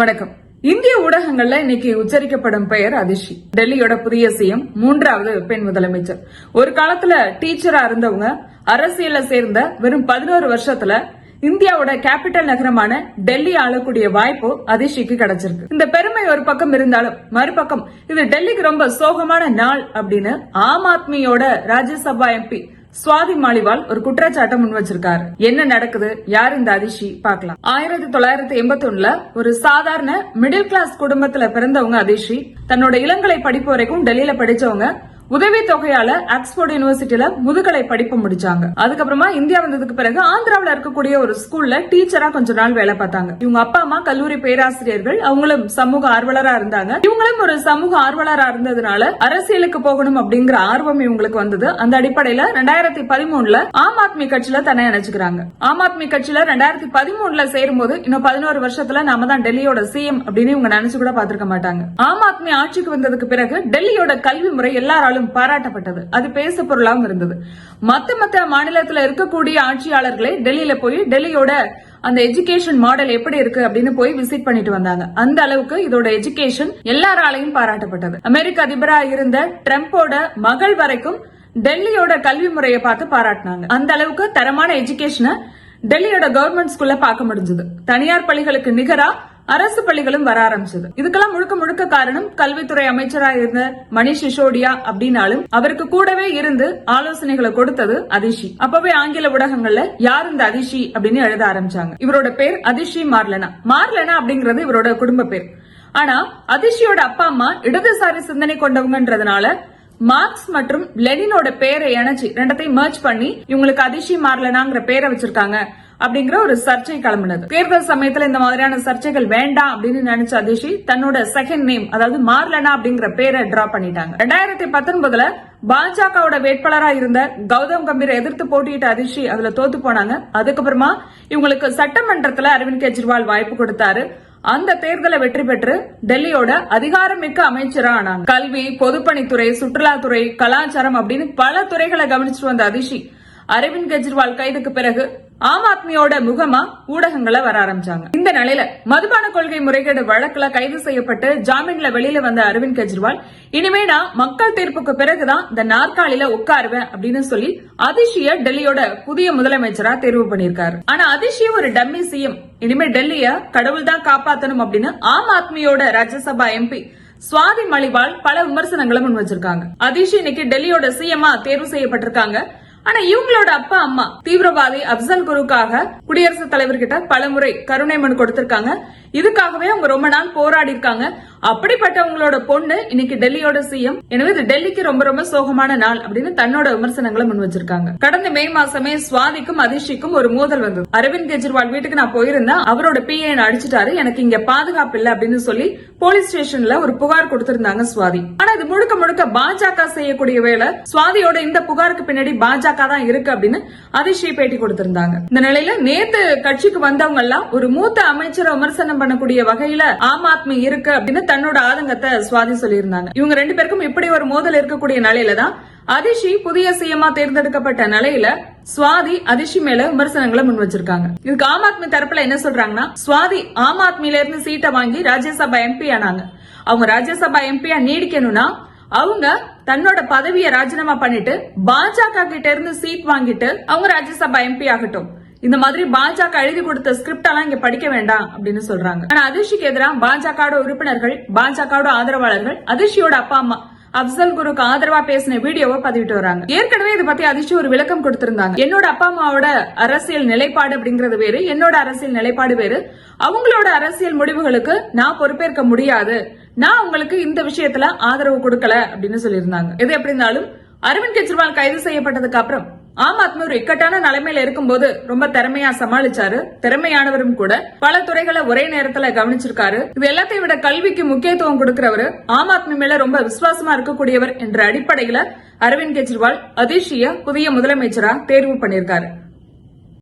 வணக்கம். இந்திய ஊடகங்கள்ல இன்னைக்கு உச்சரிக்கப்படும் பெயர் அதிஷி. டெல்லியோட புதிய சிஎம், 3வது பெண் முதலமைச்சர். ஒரு காலத்துல டீச்சரா இருந்தவங்க அரசியல்ல சேர்ந்த வெறும் 11 வருஷத்துல இந்தியாவோட கேபிட்டல் நகரமான டெல்லி ஆளக்கூடிய வாய்ப்பு அதிஷிக்கு கிடைச்சிருக்கு. இந்த பெருமை ஒரு பக்கம் இருந்தாலும் மறுபக்கம் இது டெல்லிக்கு ரொம்ப சோகமான நாள் அப்படின்னு ஆம் ஆத்மியோட ராஜ்யசபா எம்பி சுவாதி மாலிவால் ஒரு குற்றச்சாட்டை முன் வச்சிருக்காரு. என்ன நடக்குது, யார் இந்த அதிஷி பார்க்கலாம். 1981ல ஒரு சாதாரண மிடில் கிளாஸ் குடும்பத்துல பிறந்தவங்க அதிஷி. தன்னோட இளங்கலை படிப்பு வரைக்கும் டெல்லியில படிச்சவங்க. உதவி தொகையால ஆக்ஸ்போர்ட் யூனிவர்சிட்டியில முதுகலை படிப்பு முடிச்சாங்க. அதுக்கப்புறமா இந்தியா வந்ததுக்கு பிறகு ஆந்திராவில இருக்கக்கூடிய ஒரு ஸ்கூல்ல டீச்சரா கொஞ்ச நாள் வேலை பார்த்தாங்க. இவங்க அப்பா அம்மா கல்லூரி பேராசிரியர்கள். அவங்களும் சமூக ஆர்வலரா இருந்தாங்க. இவங்களும் ஒரு சமூக ஆர்வலரா இருந்ததுனால அரசியலுக்கு போகணும் அப்படிங்கிற ஆர்வம் இவங்களுக்கு வந்தது. அந்த அடிப்படையில 2013ல ஆம் ஆத்மி கட்சியில தன்னை இணைச்சுக்கிறாங்க. ஆம் ஆத்மி கட்சியில 2013ல சேரும்போது இன்னும் 11 வருஷத்துல நாம தான் டெல்லியோட சிஎம் அப்படின்னு இவங்க நினைச்சு கூட பாத்திருக்க மாட்டாங்க. ஆம் ஆத்மி ஆட்சிக்கு வந்ததுக்கு பிறகு டெல்லியோட கல்வி முறை எல்லாராலும் பாராட்டப்பட்டது. அது பேச பொருளாகவும் இருந்தது. மத்த மாநிலத்தில் இருக்கக்கூடிய ஆட்சியாளர்களே டெல்லியில போய் டெல்லியோட அந்த எஜுகேஷன் மாடல் எப்படி இருக்கு அப்படின்னு போய் விசிட் பண்ணிட்டு வந்தாங்க. அந்த அளவுக்கு இதோட எஜுகேஷன் எல்லாராலையும் பாராட்டப்பட்டது. அமெரிக்க அதிபராக இருந்த ட்ரம்போட மகள் வரைக்கும் டெல்லியோட கல்வி முறையை பார்த்து பாராட்டினாங்க. அந்த அளவுக்கு தரமான எஜுகேஷனை டெல்லியோட கவர்மெண்ட் ஸ்கூல்ல பார்க்க முடிஞ்சது. தனியார் பள்ளிகளுக்கு நிகரா அரசு பள்ளிகளும் வர ஆரம்பிச்சது. இதுக்கெல்லாம் முழுக்க காரணம் கல்வித்துறை அமைச்சராக இருந்த மணிஷ் சிசோடியா அப்படின்னாலும் அவருக்கு கூடவே இருந்து ஆலோசனைகளை கொடுத்தது அதிஷி. அப்பவே ஆங்கில ஊடகங்கள்ல யார் இந்த அதிஷி அப்படின்னு எழுத ஆரம்பிச்சாங்க. இவரோட பேர் அதிஷி மார்லனா. மார்லனா அப்படிங்கறது இவரோட குடும்ப பேர். ஆனா அதிஷியோட அப்பா அம்மா இடதுசாரி சிந்தனை கொண்டவங்கன்றதுனால மார்க்ஸ் மற்றும் லெனினோட பேரை இணைச்சு ரெண்டத்தையும் மர்ஜ் பண்ணி இவங்களுக்கு அதிஷி மார்லனாங்கிற பேரை வச்சிருக்காங்க அப்படிங்கிற ஒரு சர்ச்சை கிளம்பினது. தேர்தல் சமயத்துல இந்த மாதிரியான சர்ச்சைகள் வேண்டாம் அப்படின்னு நினைச்ச அதிஷி தன்னோட செகண்ட் நேம், அதாவது மார்லனா அப்படிங்கிற பேரை டிரா பண்ணிட்டாங்க. 2019ல பாஜகவோட வேட்பாளராக இருந்த கௌதம் கம்பீரை எதிர்த்து போட்டியிட்ட அதிஷி அதுல தோத்து போனாங்க. அதுக்கப்புறமா இவங்களுக்கு சட்டமன்றத்துல அரவிந்த் கெஜ்ரிவால் வாய்ப்பு கொடுத்தாரு. அந்த தேர்தலை வெற்றி பெற்று டெல்லியோட அதிகாரமிக்க அமைச்சரா ஆனாங்க. கல்வி, பொதுப்பணித்துறை, சுற்றுலாத்துறை, கலாச்சாரம் அப்படின்னு பல துறைகளை கவனிச்சுட்டு வந்த அதிஷி அரவிந்த் கெஜ்ரிவால் கைதுக்கு பிறகு ஆம் ஆத்மியோட முகமா ஊடகங்களை வர ஆரம்பிச்சாங்க. இந்த நிலையில மதுபான கொள்கை முறைகேடு வழக்குல கைது செய்யப்பட்டு ஜாமீன்ல வெளியில வந்த அரவிந்த் கெஜ்ரிவால் இனிமே நான் மக்கள் தீர்ப்புக்கு பிறகுதான் இந்த நாற்காலியில உட்காருவேன் அப்படின்னு சொல்லி அதிஷிய டெல்லியோட புதிய முதலமைச்சரா தேர்வு பண்ணிருக்காரு. ஆனா அதிஷிய ஒரு டம்மி சிஎம். இனிமே டெல்லிய கடவுள் தான் காப்பாத்தணும் அப்படின்னு ஆம் ஆத்மியோட ராஜ்யசபா எம்பி சுவாதி மாலிவால் பல விமர்சனங்களை முன் வச்சிருக்காங்க. அதிஷி இன்னைக்கு டெல்லியோட சிஎம்மா தேர்வு செய்யப்பட்டிருக்காங்க. ஆனா இவங்களோட அப்பா அம்மா தீவிரவாதி அப்சல் குருக்காக குடியரசுத் தலைவர்கிட்ட பலமுறை கருணை மனு கொடுத்திருக்காங்க. இதுக்காகவே அவங்க ரொம்ப நாள் போராடி இருக்காங்க. அப்படிப்பட்டவங்களோட பொண்ணு இன்னைக்கு டெல்லியோட சிஎம். எனவே இது டெல்லிக்கு ரொம்ப சோகமான நாள் அப்படின்னு தன்னோட விமர்சனங்களை முன் வச்சிருக்காங்க. கடந்த மே மாசமே சுவாதிக்கும் அதிஷிக்கும் ஒரு மோதல் வந்தது. அரவிந்த் கெஜ்ரிவால் வீட்டுக்கு நான் போயிருந்தேன், அவரோட பிஏ அடிச்சுட்டாரு, எனக்கு இங்க பாதுகாப்பு இல்ல அப்படின்னு சொல்லி போலீஸ் ஸ்டேஷன்ல ஒரு புகார் கொடுத்திருந்தாங்க சுவாதி. ஆனா இது முழுக்க பாஜக செய்யக்கூடிய வேலை. சுவாதியோட இந்த புகாருக்கு பின்னாடி பாஜக தான் இருக்கு அப்படின்னு அதிஷி பேட்டி கொடுத்திருந்தாங்க. இந்த நிலையில நேத்து கட்சிக்கு வந்தவங்க எல்லாம் ஒரு மூத்த அமைச்சரை விமர்சனம் பண்ணக்கூடிய வகையில ஆம் ஆத்மி இருக்கு அப்படின்னு தன்னோட ஆதங்கத்தை சுவாதி சொல்லியிருந்தாங்க. இவங்க ரெண்டு பேருக்கும் இப்படி ஒரு மோதல் இருக்கக்கூடிய நிலையில தான் அதிஷி புதிய சிஎம்மா தேர்ந்தெடுக்கப்பட்ட நிலையில சுவாதி அதிஷி மேல விமர்சனங்களை முன் வச்சிருக்காங்க. இதுக்கு ஆம் ஆத்மி தரப்புல என்ன சொல்றாங்கன்னா, சுவாதி ஆம் ஆத்மியில இருந்து சீட்டை வாங்கி ராஜ்யசபா எம்பி ஆனாங்க. அவங்க ராஜ்யசபா எம்பியா நீடிக்கணும்னா அவங்க தன்னோட பதவியை ராஜினாமா பண்ணிட்டு பாஜக கிட்ட இருந்து சீட் வாங்கிட்டு அவங்க ராஜ்யசபா எம்பி ஆகட்டும். இந்த மாதிரி பாஜக எழுதி கொடுத்த ஸ்கிரிப்ட் எல்லாம் இங்க படிக்க வேண்டாம் அப்படின்னு சொல்றாங்க. ஆனா அதிஷிக்கு எதிராக பாஜக உறுப்பினர்கள், பாஜக ஆதரவாளர்கள் அதிஷியோட அப்பா அம்மா அப்சல் குருக்கு ஆதரவா பேசின வீடியோவை பதிவிட்டு வராங்க. ஏற்கனவே இதை பத்தி அதிஷி ஒரு விளக்கம் கொடுத்திருந்தாங்க. என்னோட அப்பா அம்மாவோட அரசியல் நிலைப்பாடு அப்படிங்கறது வேறு, என்னோட அரசியல் நிலைப்பாடு வேறு. அவங்களோட அரசியல் முடிவுகளுக்கு நான் பொறுப்பேற்க முடியாது. நான் உங்களுக்கு இந்த விஷயத்துல ஆதரவு கொடுக்கல அப்படின்னு சொல்லியிருந்தாங்க. எது எப்படி இருந்தாலும் அரவிந்த் கெஜ்ரிவால் கைது செய்யப்பட்டதுக்கு அப்புறம் ஆம் ஆத்மி ஒரு இக்கட்டான நிலைமையில இருக்கும்போது ரொம்ப திறமையா சமாளிச்சாரு. திறமையானவரும் கூட பல துறைகளை ஒரே நேரத்துல கவனிச்சிருக்காரு. இது எல்லாத்தையும் விட கல்விக்கு முக்கியத்துவம் கொடுக்கிறவர், ஆம் ஆத்மி மேல ரொம்ப விசுவாசமா இருக்கக்கூடியவர் என்ற அடிப்படையில அரவிந்த் கெஜ்ரிவால் அதிஷிய புதிய முதலமைச்சரா தேர்வு பண்ணிருக்காரு.